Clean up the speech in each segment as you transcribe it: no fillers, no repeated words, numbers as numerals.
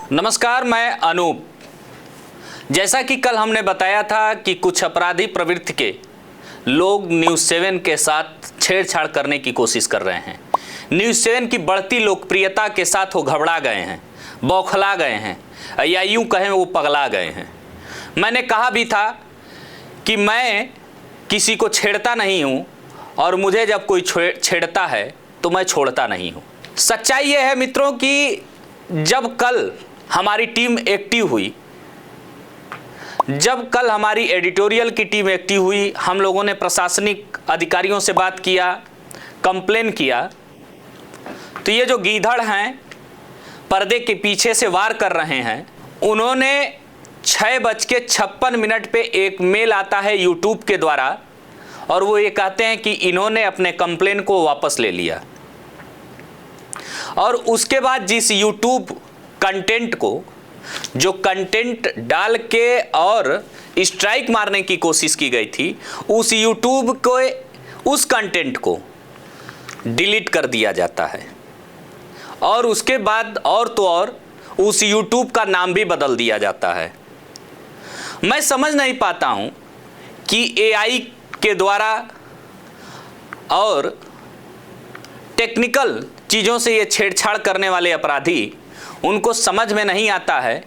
नमस्कार, मैं अनूप। जैसा कि कल हमने बताया था कि कुछ अपराधी प्रवृत्ति के लोग न्यूज़ 7 के साथ छेड़छाड़ करने की कोशिश कर रहे हैं। न्यूज़ 7 की बढ़ती लोकप्रियता के साथ वो घबरा गए हैं, बौखला गए हैं, या यूँ कहें वो पगला गए हैं। मैंने कहा भी था कि मैं किसी को छेड़ता नहीं हूँ और मुझे जब कोई छेड़ता है तो मैं छोड़ता नहीं हूँ। सच्चाई ये है मित्रों कि जब कल हमारी टीम एक्टिव हुई, जब कल हमारी एडिटोरियल की टीम एक्टिव हुई, हम लोगों ने प्रशासनिक अधिकारियों से बात किया, कंप्लेन किया, तो ये जो गीधड़ हैं पर्दे के पीछे से वार कर रहे हैं, उन्होंने 6:56 पे एक मेल आता है यूट्यूब के द्वारा और वो ये कहते हैं कि इन्होंने अपने कंप्लेन को वापस ले लिया। और उसके बाद जिस यूट्यूब कंटेंट को, जो कंटेंट डाल के और स्ट्राइक मारने की कोशिश की गई थी, उस यूट्यूब को, उस कंटेंट को डिलीट कर दिया जाता है और उसके बाद और तो और उस यूट्यूब का नाम भी बदल दिया जाता है। मैं समझ नहीं पाता हूं कि एआई के द्वारा और टेक्निकल चीज़ों से ये छेड़छाड़ करने वाले अपराधी, उनको समझ में नहीं आता है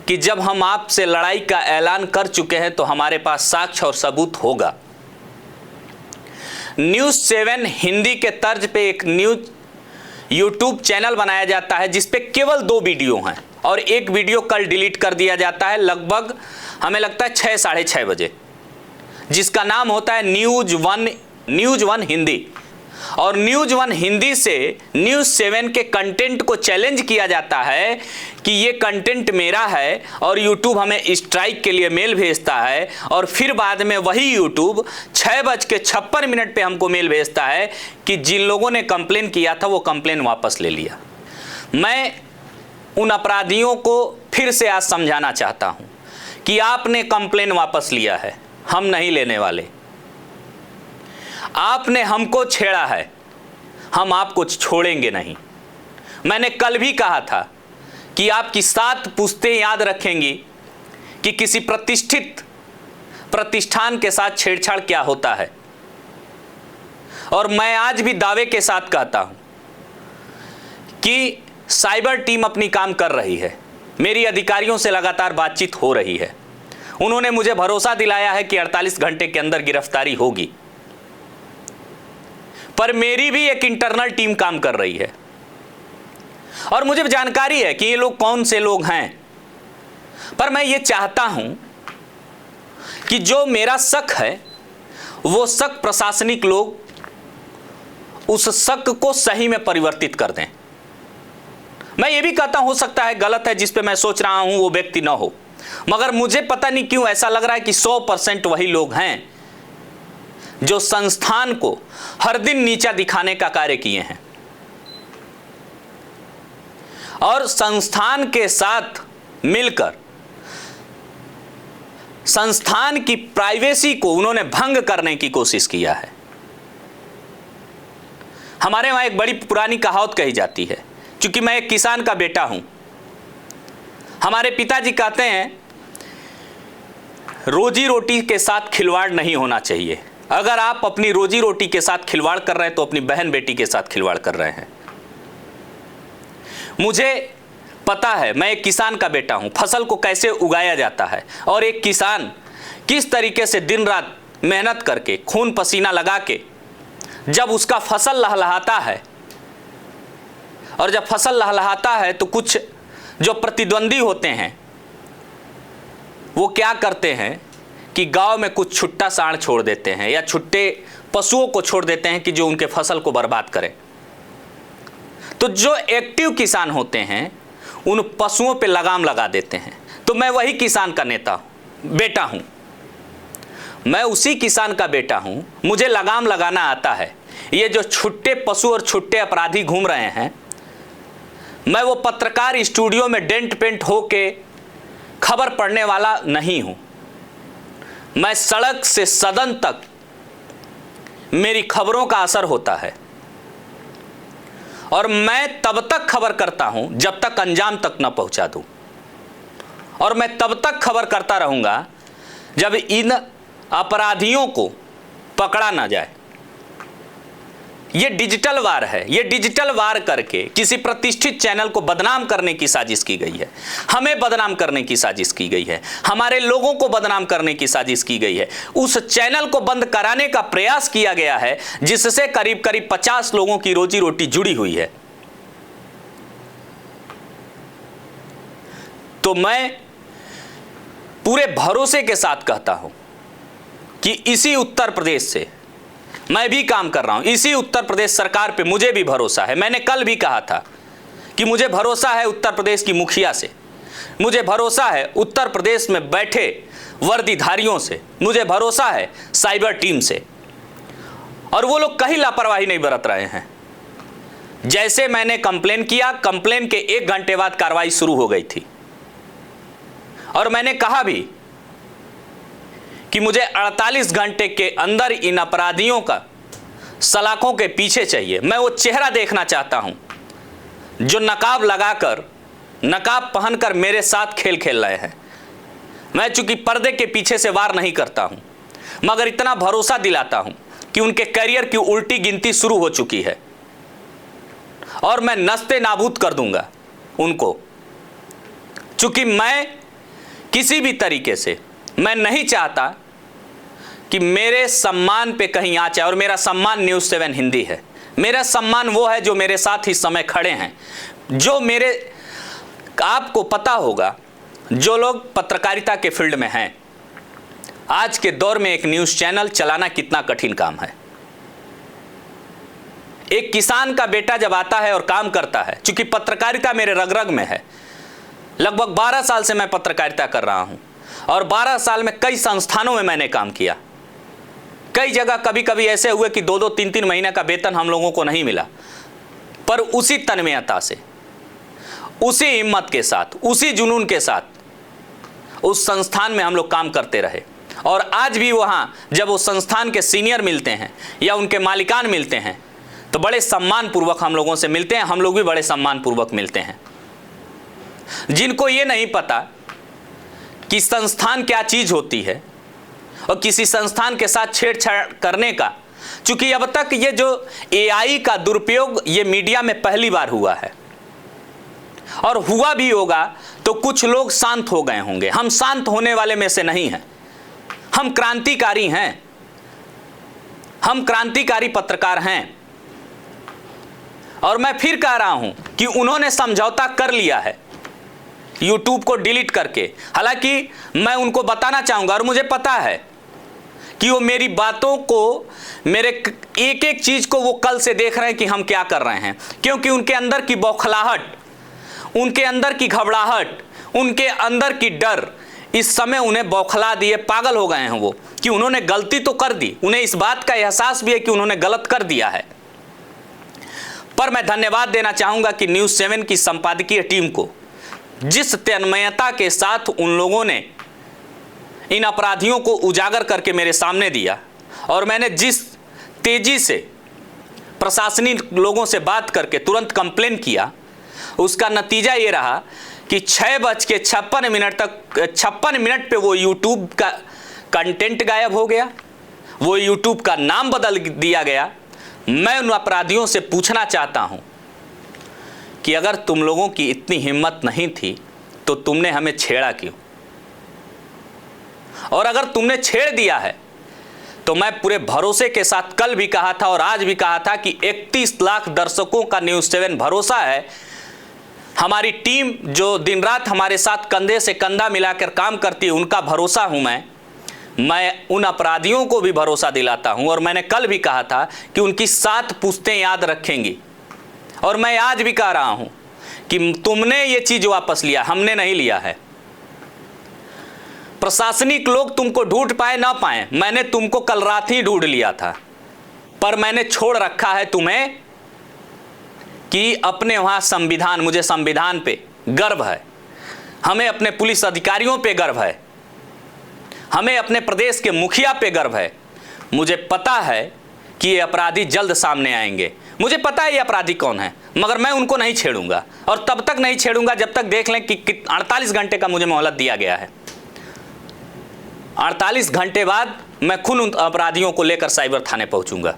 कि जब हम आपसे लड़ाई का ऐलान कर चुके हैं तो हमारे पास साक्ष्य और सबूत होगा। न्यूज़ 7 हिंदी के तर्ज पे एक न्यूज़ यूट्यूब चैनल बनाया जाता है जिस पे केवल 2 वीडियो हैं और एक वीडियो कल डिलीट कर दिया जाता है, लगभग हमें लगता है 6 साढ़े 6 बजे, जिसका नाम होता है न्यूज़ 1 हिंदी। और न्यूज़ 1 हिंदी से न्यूज़ 7 के कंटेंट को चैलेंज किया जाता है कि ये कंटेंट मेरा है और यूट्यूब हमें स्ट्राइक के लिए मेल भेजता है और फिर बाद में वही यूट्यूब 6:56 पे हमको मेल भेजता है कि जिन लोगों ने कंप्लेन किया था वो कंप्लेन वापस ले लिया। मैं उन अपराधियों को फिर से आज समझाना चाहता हूँ कि आपने कंप्लेन वापस लिया है, हम नहीं लेने वाले। आपने हमको छेड़ा है, हम आपको छोड़ेंगे नहीं। मैंने कल भी कहा था कि आपकी 7 पुश्तें याद रखेंगी कि किसी प्रतिष्ठित प्रतिष्ठान के साथ छेड़छाड़ क्या होता है। और मैं आज भी दावे के साथ कहता हूं कि साइबर टीम अपनी काम कर रही है। मेरी अधिकारियों से लगातार बातचीत हो रही है। उन्होंने मुझे भरोसा दिलाया है कि 48 घंटे के अंदर गिरफ्तारी होगी, पर मेरी भी एक इंटरनल टीम काम कर रही है और मुझे जानकारी है कि ये लोग कौन से लोग हैं। पर मैं ये चाहता हूं कि जो मेरा शक है वो शक प्रशासनिक लोग उस शक को सही में परिवर्तित कर दें। मैं ये भी कहता हूं हो सकता है गलत है, जिस पे मैं सोच रहा हूं वो व्यक्ति ना हो, मगर मुझे पता नहीं क्यों ऐसा लग रहा है कि 100% वही लोग हैं जो संस्थान को हर दिन नीचा दिखाने का कार्य किए हैं और संस्थान के साथ मिलकर संस्थान की प्राइवेसी को उन्होंने भंग करने की कोशिश किया है। हमारे वहां एक बड़ी पुरानी कहावत कही जाती है, क्योंकि मैं एक किसान का बेटा हूं। हमारे पिताजी कहते हैं रोजी रोटी के साथ खिलवाड़ नहीं होना चाहिए। अगर आप अपनी रोजी रोटी के साथ खिलवाड़ कर रहे हैं तो अपनी बहन बेटी के साथ खिलवाड़ कर रहे हैं। मुझे पता है, मैं एक किसान का बेटा हूं, फसल को कैसे उगाया जाता है और एक किसान किस तरीके से दिन रात मेहनत करके खून पसीना लगा के जब उसका फसल लहलहाता है, और जब फसल लहलहाता है तो कुछ जो प्रतिद्वंदी होते हैं वो क्या करते हैं कि गांव में कुछ छुट्टा सांड छोड़ देते हैं या छुट्टे पशुओं को छोड़ देते हैं कि जो उनके फसल को बर्बाद करें। तो जो एक्टिव किसान होते हैं उन पशुओं पे लगाम लगा देते हैं। तो मैं वही किसान का बेटा हूं, मैं उसी किसान का बेटा हूं, मुझे लगाम लगाना आता है। ये जो छुट्टे पशु और छुट्टे अपराधी घूम रहे हैं, मैं वो पत्रकार स्टूडियो में डेंट पेंट होके खबर पढ़ने वाला नहीं हूं। मैं सड़क से सदन तक मेरी खबरों का असर होता है और मैं तब तक खबर करता हूं जब तक अंजाम तक न पहुंचा दूं, और मैं तब तक खबर करता रहूंगा जब इन अपराधियों को पकड़ा ना जाए। ये डिजिटल वार है। ये डिजिटल वार करके किसी प्रतिष्ठित चैनल को बदनाम करने की साजिश की गई है, हमें बदनाम करने की साजिश की गई है, हमारे लोगों को बदनाम करने की साजिश की गई है। उस चैनल को बंद कराने का प्रयास किया गया है जिससे करीब करीब 50 लोगों की रोजी रोटी जुड़ी हुई है। तो मैं पूरे भरोसे के साथ कहता हूं कि इसी उत्तर प्रदेश से मैं भी काम कर रहा हूं, इसी उत्तर प्रदेश सरकार पे मुझे भी भरोसा है। मैंने कल भी कहा था कि मुझे भरोसा है उत्तर प्रदेश की मुखिया से, मुझे भरोसा है उत्तर प्रदेश में बैठे वर्दीधारियों से, मुझे भरोसा है साइबर टीम से, और वो लोग कहीं लापरवाही नहीं बरत रहे हैं। जैसे मैंने कंप्लेन किया, कंप्लेन के 1 घंटे बाद कार्रवाई शुरू हो गई थी, और मैंने कहा भी कि मुझे 48 घंटे के अंदर इन अपराधियों का सलाखों के पीछे चाहिए। मैं वो चेहरा देखना चाहता हूं जो नकाब लगाकर, नकाब पहनकर मेरे साथ खेल खेल रहे हैं। मैं चूंकि पर्दे के पीछे से वार नहीं करता हूं, मगर इतना भरोसा दिलाता हूं कि उनके करियर की उल्टी गिनती शुरू हो चुकी है और मैं नस्ते नाबूद कर दूंगा उनको। चूंकि मैं किसी भी तरीके से मैं नहीं चाहता कि मेरे सम्मान पे कहीं आँच आए, और मेरा सम्मान न्यूज़ 7 हिंदी है। मेरा सम्मान वो है जो मेरे साथ इस समय खड़े हैं, जो मेरे, आपको पता होगा जो लोग पत्रकारिता के फील्ड में हैं, आज के दौर में एक न्यूज़ चैनल चलाना कितना कठिन काम है। एक किसान का बेटा जब आता है और काम करता है, चूंकि पत्रकारिता मेरे रग रग में है, लगभग 12 साल से मैं पत्रकारिता कर रहा हूं, और 12 साल में कई संस्थानों में मैंने काम किया। कई जगह कभी कभी ऐसे हुए कि 2-2, 3-3 महीने का वेतन हम लोगों को नहीं मिला, पर उसी तन्मयता से, उसी हिम्मत के साथ, उसी जुनून के साथ उस संस्थान में हम लोग काम करते रहे। और आज भी वहां जब उस संस्थान के सीनियर मिलते हैं या उनके मालिकान मिलते हैं तो बड़े सम्मान पूर्वक हम लोगों से मिलते हैं, हम लोग भी बड़े सम्मान पूर्वक मिलते हैं। जिनको ये नहीं पता कि संस्थान क्या चीज होती है और किसी संस्थान के साथ छेड़छाड़ करने का, चूंकि अब तक ये जो एआई का दुरुपयोग ये मीडिया में पहली बार हुआ है, और हुआ भी होगा तो कुछ लोग शांत हो गए होंगे। हम शांत होने वाले में से नहीं हैं, हम क्रांतिकारी हैं, हम क्रांतिकारी पत्रकार हैं। और मैं फिर कह रहा हूं कि उन्होंने समझौता कर लिया है YouTube को डिलीट करके। हालांकि मैं उनको बताना चाहूंगा, और मुझे पता है कि वो मेरी बातों को, मेरे एक एक चीज को वो कल से देख रहे हैं कि हम क्या कर रहे हैं, क्योंकि उनके अंदर की बौखलाहट, उनके अंदर की घबराहट, उनके अंदर की डर इस समय उन्हें बौखला दिए, पागल हो गए हैं वो, कि उन्होंने गलती तो कर दी, उन्हें इस बात का एहसास भी है कि उन्होंने गलत कर दिया है। पर मैं धन्यवाद देना चाहूंगा कि न्यूज़ 7 की संपादकीय टीम को, जिस तन्मयता के साथ उन लोगों ने इन अपराधियों को उजागर करके मेरे सामने दिया, और मैंने जिस तेजी से प्रशासनिक लोगों से बात करके तुरंत कंप्लेन किया, उसका नतीजा ये रहा कि 6:56 तक 56 मिनट पे वो YouTube का कंटेंट गायब हो गया, वो YouTube का नाम बदल दिया गया। मैं उन अपराधियों से पूछना चाहता हूं कि अगर तुम लोगों की इतनी हिम्मत नहीं थी तो तुमने हमें छेड़ा क्यों? और अगर तुमने छेड़ दिया है तो मैं पूरे भरोसे के साथ कल भी कहा था और आज भी कहा था कि 31 लाख दर्शकों का न्यूज़ 7 भरोसा है। हमारी टीम जो दिन रात हमारे साथ कंधे से कंधा मिलाकर काम करती है, उनका भरोसा हूं मैं उन अपराधियों को भी भरोसा दिलाता हूं। और मैंने कल भी कहा था कि उनकी 7 पुश्तें याद रखेंगी, और मैं आज भी कह रहा हूं कि तुमने ये चीज वापस लिया, हमने नहीं लिया है। प्रशासनिक लोग तुमको ढूंढ पाए ना पाए, मैंने तुमको कल रात ही ढूंढ लिया था, पर मैंने छोड़ रखा है तुम्हें कि अपने वहां संविधान, मुझे संविधान पे गर्व है, हमें अपने पुलिस अधिकारियों पे गर्व है, हमें अपने प्रदेश के मुखिया पे गर्व है। मुझे पता है कि ये अपराधी जल्द सामने आएंगे, मुझे पता है ये अपराधी कौन है, मगर मैं उनको नहीं छेड़ूंगा, और तब तक नहीं छेड़ूंगा जब तक देख लें कि 48 घंटे का मुझे मोहलत दिया गया है। 48 घंटे बाद मैं खुद उन अपराधियों को लेकर साइबर थाने पहुंचूंगा।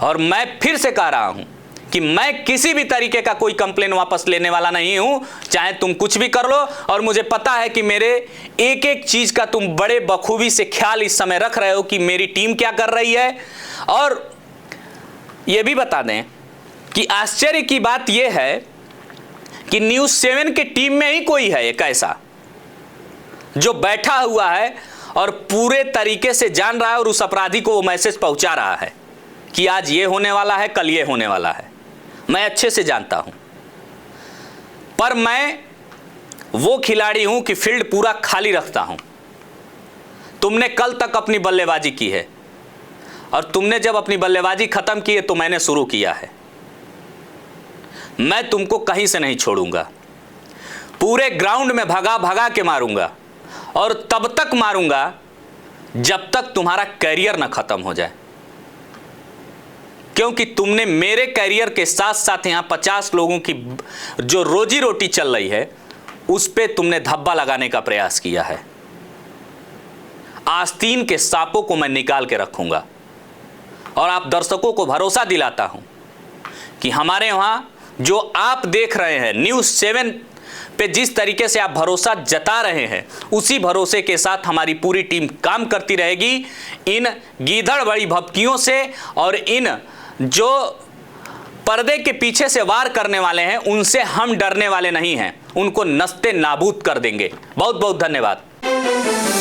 और मैं फिर से कह रहा हूं कि मैं किसी भी तरीके का कोई कंप्लेन वापस लेने वाला नहीं हूं, चाहे तुम कुछ भी कर लो। और मुझे पता है कि मेरे एक एक चीज का तुम बड़े बखूबी से ख्याल इस समय रख रहे हो कि मेरी टीम क्या कर रही है। और यह भी बता दें कि आश्चर्य की बात यह है कि न्यूज़ 7 की टीम में ही कोई है एक ऐसा जो बैठा हुआ है और पूरे तरीके से जान रहा है और उस अपराधी को वो मैसेज पहुंचा रहा है कि आज ये होने वाला है, कल ये होने वाला है। मैं अच्छे से जानता हूं, पर मैं वो खिलाड़ी हूं कि फील्ड पूरा खाली रखता हूं। तुमने कल तक अपनी बल्लेबाजी की है, और तुमने जब अपनी बल्लेबाजी खत्म की है तो मैंने शुरू किया है। मैं तुमको कहीं से नहीं छोड़ूंगा, पूरे ग्राउंड में भगा भगा के मारूंगा, और तब तक मारूंगा जब तक तुम्हारा कैरियर ना खत्म हो जाए। क्योंकि तुमने मेरे कैरियर के साथ साथ यहां 50 लोगों की जो रोजी रोटी चल रही है उस पे तुमने धब्बा लगाने का प्रयास किया है। आस्तीन के सांपों को मैं निकाल के रखूंगा, और आप दर्शकों को भरोसा दिलाता हूं कि हमारे वहां जो आप देख रहे हैं न्यूज़ 7 पे, जिस तरीके से आप भरोसा जता रहे हैं, उसी भरोसे के साथ हमारी पूरी टीम काम करती रहेगी। इन गीदड़ बड़ी भपकियों से और इन जो पर्दे के पीछे से वार करने वाले हैं उनसे हम डरने वाले नहीं हैं, उनको नस्ते नाबूद कर देंगे। बहुत बहुत धन्यवाद।